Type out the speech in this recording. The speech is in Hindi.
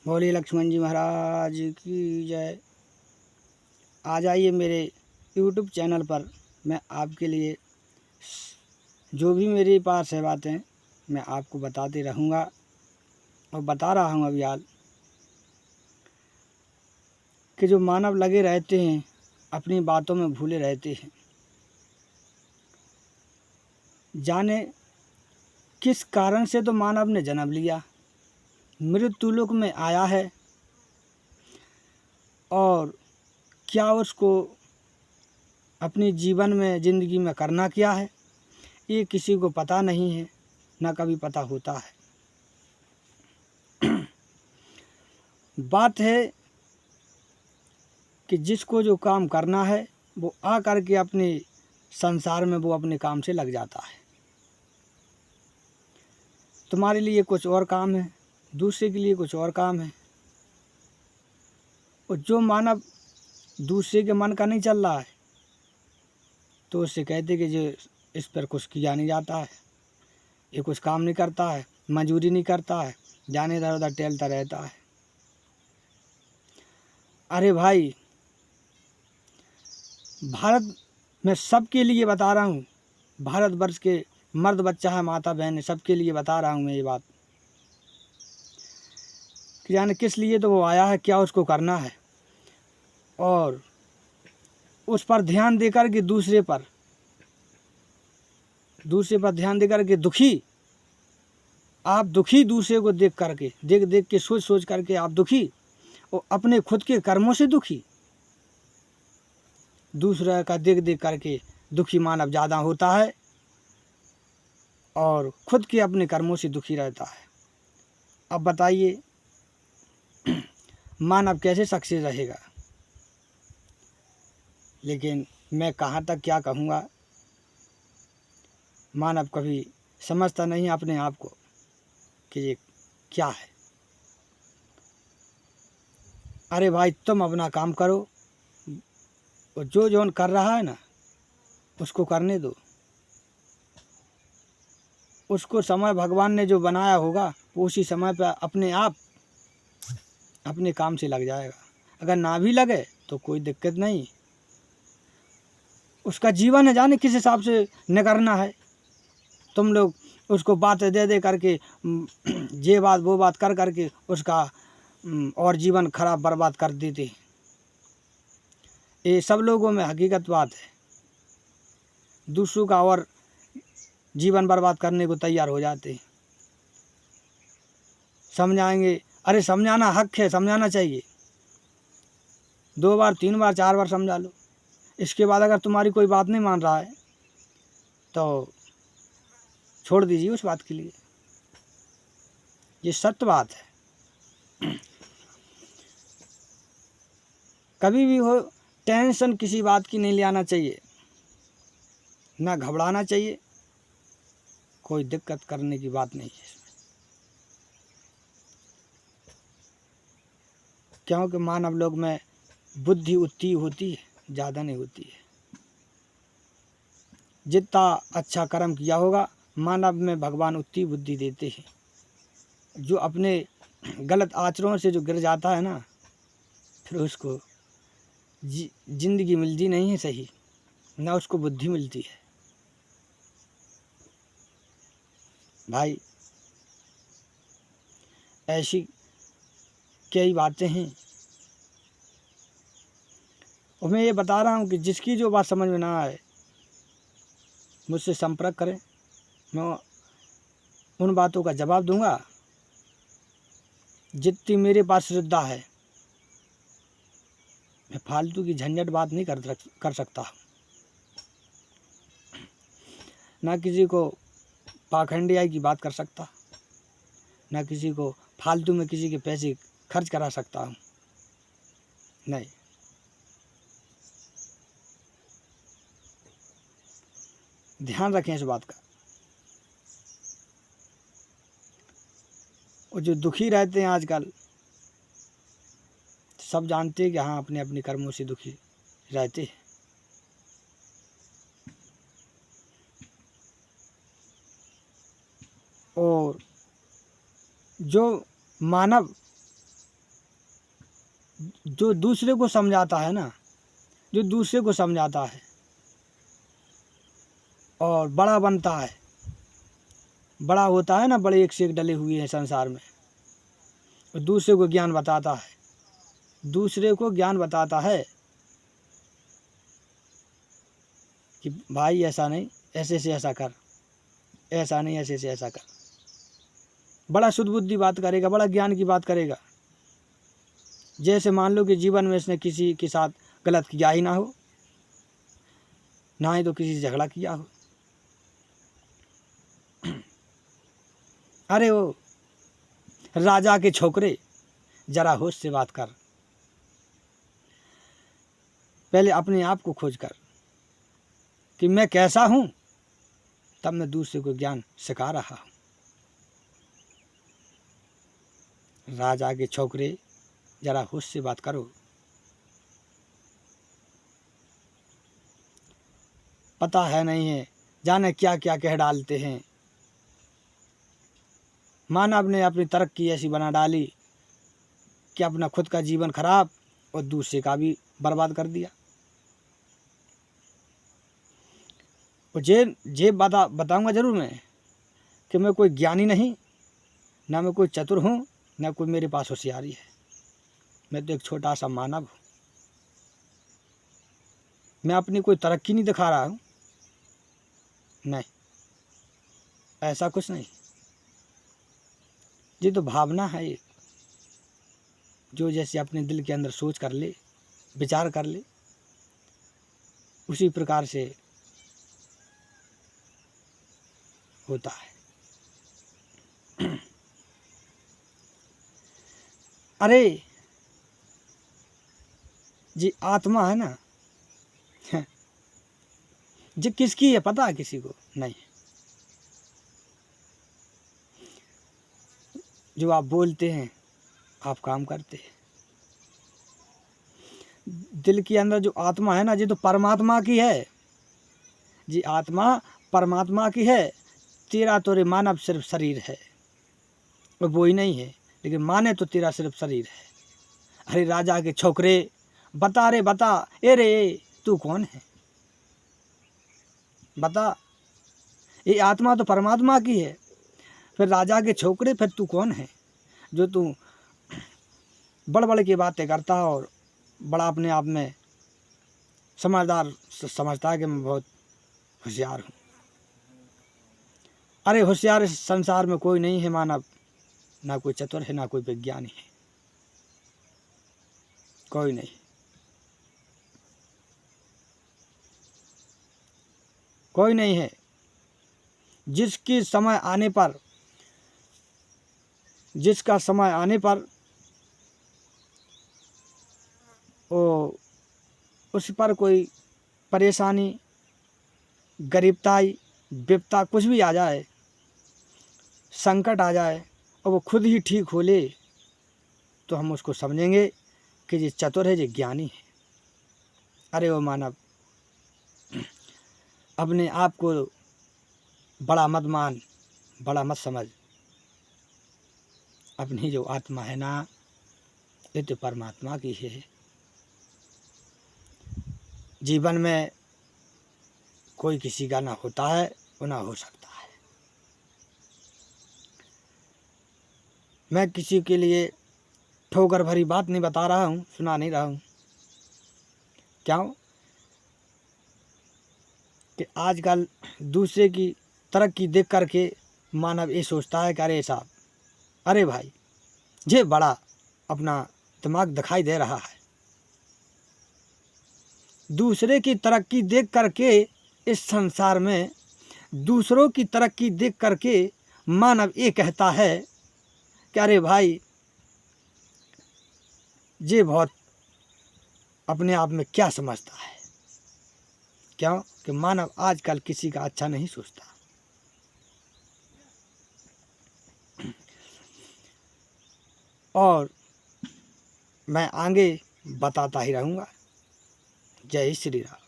बोलिए लक्ष्मण जी महाराज की जय। आ जाइए मेरे YouTube चैनल पर। मैं आपके लिए जो भी मेरे पास है बातें मैं आपको बताते रहूँगा और बता रहा हूँ अभी हाल कि जो मानव लगे रहते हैं अपनी बातों में भूले रहते हैं। जाने किस कारण से तो मानव ने जन्म लिया, मृत्यु लोक में आया है और क्या उसको अपनी जीवन में ज़िंदगी में करना क्या है ये किसी को पता नहीं है, ना कभी पता होता है। बात है कि जिसको जो काम करना है वो आ कर के अपने संसार में वो अपने काम से लग जाता है। तुम्हारे लिए कुछ और काम है, दूसरे के लिए कुछ और काम है। और जो मानव दूसरे के मन का नहीं चल रहा है तो उससे कहते कि जो इस पर कुछ किया नहीं जाता है, ये कुछ काम नहीं करता है, मजूरी नहीं करता है, जाने इधर उधर टहलता रहता है। अरे भाई, भारत में सबके लिए बता रहा हूँ, भारतवर्ष के मर्द बच्चा है, माता बहन है, सबके लिए बता रहा हूँ मैं ये बात कि जाने किस लिए तो वो आया है, क्या उसको करना है और उस पर ध्यान देकर के दूसरे पर ध्यान देकर के आप दुखी दूसरे को देख करके देख के सोच करके आप दुखी और अपने खुद के कर्मों से दुखी। दूसरा का देख करके दुखी मानव ज़्यादा होता है और खुद के अपने कर्मों से दुखी रहता है। अब बताइए मानव कैसे सक्सेस रहेगा। लेकिन मैं कहाँ तक क्या कहूँगा, मानव कभी समझता नहीं अपने आप को कि ये क्या है। अरे भाई, तुम अपना काम करो और जो जौन कर रहा है ना उसको करने दो। उसको समय भगवान ने जो बनाया होगा वो उसी समय पर अपने आप अपने काम से लग जाएगा। अगर ना भी लगे तो कोई दिक्कत नहीं, उसका जीवन है, जाने किस हिसाब से न करना है। तुम लोग उसको बातें दे करके ये बात वो बात कर करके उसका और जीवन खराब बर्बाद कर देते। ये सब लोगों में हकीकत बात है, दूसरों का और जीवन बर्बाद करने को तैयार हो जाते हैं। समझाएंगे, अरे समझाना हक है, समझाना चाहिए, 2 बार 3 बार 4 बार समझा लो। इसके बाद अगर तुम्हारी कोई बात नहीं मान रहा है तो छोड़ दीजिए उस बात के लिए। ये सत्य बात है। कभी भी हो टेंशन किसी बात की नहीं ले आना चाहिए, ना घबराना चाहिए, कोई दिक्कत करने की बात नहीं है इसमें। क्योंकि मानव लोग में बुद्धि उतनी होती है, ज़्यादा नहीं होती है। जितना अच्छा कर्म किया होगा मानव में भगवान उतनी बुद्धि देते हैं। जो अपने गलत आचरणों से जो गिर जाता है ना, फिर उसको जिंदगी मिलती नहीं है सही, ना उसको बुद्धि मिलती है। भाई ऐसी कई बातें हैं और मैं ये बता रहा हूँ कि जिसकी जो बात समझ में ना आए मुझसे संपर्क करें, मैं उन बातों का जवाब दूंगा जितनी मेरे पास श्रद्धा है। मैं फालतू की झंझट बात नहीं कर सकता, ना किसी को पाखंडियाई की बात कर सकता, ना किसी को फालतू में किसी के पैसे खर्च करा सकता हूँ, नहीं। ध्यान रखें इस बात का। और जो दुखी रहते हैं आजकल सब जानते हैं कि हाँ अपने अपने कर्मों से दुखी रहते हैं। और जो मानव जो दूसरे को समझाता है ना, जो दूसरे को समझाता है और बड़ा बनता है, बड़ा होता है ना, बड़े एक से एक डले हुए हैं संसार में, और दूसरे को ज्ञान बताता है, दूसरे को ज्ञान बताता है कि भाई ऐसा नहीं, ऐसे से ऐसा कर, ऐसा नहीं, ऐसे से ऐसा कर। बड़ा शुद्ध बुद्धि बात करेगा, बड़ा ज्ञान की बात करेगा। जैसे मान लो कि जीवन में इसने किसी के साथ गलत किया ही ना हो, ना ही तो किसी से झगड़ा किया हो। अरे वो राजा के छोकरे, जरा होश से बात कर, पहले अपने आप को खोज कर कि मैं कैसा हूं, तब मैं दूसरे को ज्ञान सिखा रहा हूं। राजा के छोकरे, जरा होश से बात करो। पता है नहीं है, जाने क्या क्या कह डालते हैं। मानव ने अपनी तरक्की ऐसी बना डाली कि अपना खुद का जीवन खराब और दूसरे का भी बर्बाद कर दिया। और जे बताऊंगा जरूर मैं कि मैं कोई ज्ञानी नहीं, ना मैं कोई चतुर हूँ, ना कोई मेरे पास होशियारी है। मैं तो एक छोटा सा मानव हूँ। मैं अपनी कोई तरक्की नहीं दिखा रहा हूँ, नहीं, ऐसा कुछ नहीं। ये तो भावना है एक, जो जैसे अपने दिल के अंदर सोच कर ले, विचार कर ले, उसी प्रकार से होता है। अरे जी आत्मा है ना, जी किसकी है पता है किसी को नहीं। जो आप बोलते हैं, आप काम करते हैं। दिल के अंदर जो आत्मा है ना, ये तो परमात्मा की है। जी आत्मा परमात्मा की है। तेरा तो रे मानव सिर्फ शरीर है, और वो ही नहीं है, लेकिन माने तो तेरा सिर्फ शरीर है। अरे राजा के छोकरे, बता रे बता, ए रे तू कौन है, बता। ये आत्मा तो परमात्मा की है, फिर राजा के छोकरे, फिर तू कौन है जो तू बड़ बड़ की बातें करता है और बड़ा अपने आप में समझदार समझता है कि मैं बहुत होशियार हूँ। अरे होशियार इस संसार में कोई नहीं है मानव, ना कोई चतुर है, ना कोई विज्ञानी है, कोई नहीं। कोई नहीं है। जिसकी समय आने पर, जिसका समय आने पर वो उस पर कोई परेशानी, गरीबताई, विपता कुछ भी आ जाए, संकट आ जाए, और वो खुद ही ठीक हो ले, तो हम उसको समझेंगे कि ये चतुर है, ये ज्ञानी है। अरे वो मानव, अपने आप को बड़ा मत मान, बड़ा मत समझ। अपनी जो आत्मा है ना, ये तो परमात्मा की है। जीवन में कोई किसी का ना होता है और ना हो सकता है। मैं किसी के लिए ठोकर भरी बात नहीं बता रहा हूँ, सुना नहीं रहा हूँ। क्यों कि आजकल दूसरे की तरक्की देख करके मानव ये सोचता है कि अरे साहब, अरे भाई, ये बड़ा अपना दिमाग दिखाई दे रहा है। दूसरे की तरक्की देख करके इस संसार में, दूसरों की तरक्की देख करके मानव ये कहता है कि अरे भाई, ये बहुत अपने आप में क्या समझता है। क्यों कि मानव आजकल किसी का अच्छा नहीं सोचता। और मैं आगे बताता ही रहूँगा। जय श्री राम।